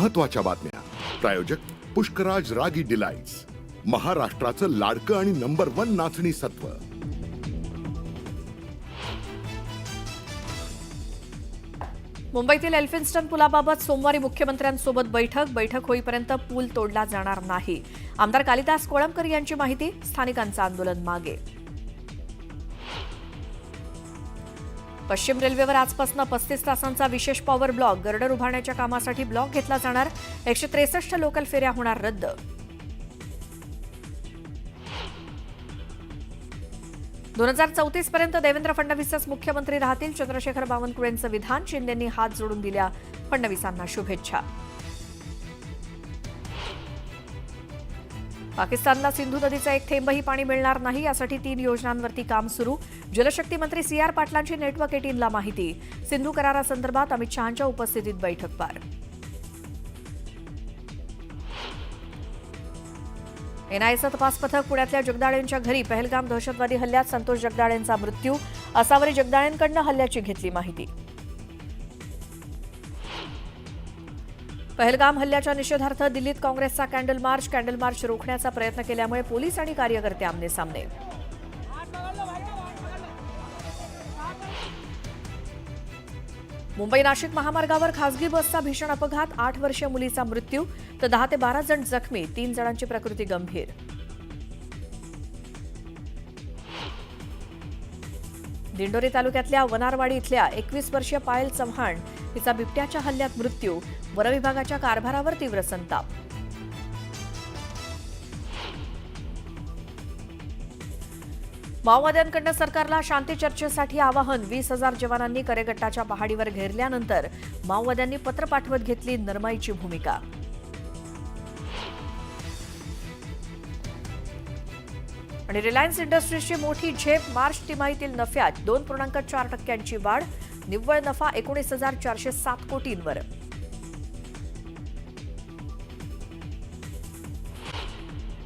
महत्त्वाच्या बातम्या. प्रायोजक पुष्कराज रागी डिलाइट्स, महाराष्ट्राचं लाडकं आणि नंबर 1 नाचणी सत्व. मुंबईतील एल्फिन्स्टन पुलाबाबत सोमवारी मुख्यमंत्र्यांसोबत बैठक होईपर्यंत पूल तोडला जाणार नाही. आमदार कालिदास कोळंबकर यांची माहिती. स्थानिकांचं आंदोलन मागे. पश्चिम रेल्वेवर आजपासून 35 तासांचा विशेष पॉवर ब्लॉक. गर्डर उभारण्याच्या कामासाठी ब्लॉक घेतला जाणार. 163 लोकल फेऱ्या होणार रद्द. दोन 2034 पर्यंत देवेंद्र फडणवीसच मुख्यमंत्री राहतील. चंद्रशेखर बावनकुळेंचं विधान. शिंदेंनी हात जोडून दिल्या फडणवीसांना शुभेच्छा. पाकिस्तानला सिंधू नदीचं एक थेंबही पाणी मिळणार नाही, यासाठी 3 योजनांवरती काम सुरू. जलशक्ती मंत्री CR पाटलांची नेटवर्क 18ला माहिती. सिंधू करारासंदर्भात अमित शहांच्या उपस्थितीत बैठक पार. NIAचं तपास पथक पुण्यातल्या जगदाळेंच्या घरी. पहलगाम दहशतवादी हल्ल्यात संतोष जगदाळेंचा मृत्यू. असावरी जगदाळेंकडून हल्ल्याची घेतली माहिती. पहलगाम हल्ल्याच्या निषेधार्थ दिल्लीत काँग्रेसचा कॅन्डल मार्च रोखण्याचा प्रयत्न केल्यामुळे पोलीस आणि कार्यकर्ते आमने-सामने. मुंबई नाशिक महामार्गावर खासगी बसचा भीषण अपघात. 8 वर्षीय मुलीचा मृत्यू तर 10 ते 12 जण जखमी. 3 जणांची प्रकृती गंभीर. दिंडोरी तालुक्यातल्या वनारवाडी इथल्या 21 वर्षीय पायल चव्हाण हिचा बिबट्याच्या हल्ल्यात मृत्यू. वनविभागाच्या कारभारावर तीव्र संताप. माओवाद्यांकडून सरकारला शांती चर्चेसाठी आवाहन. 20,000 जवानांनी करेगट्टाच्या पहाडीवर घेरल्यानंतर माओवाद्यांनी पत्र पाठवत घेतली नरमाईची भूमिका. आणि रिलायन्स इंडस्ट्रीजची मोठी झेप. मार्च तिमाहीतील नफ्यात 2.4% वाढ. निव्वळ नफा 19,407 कोटींवर.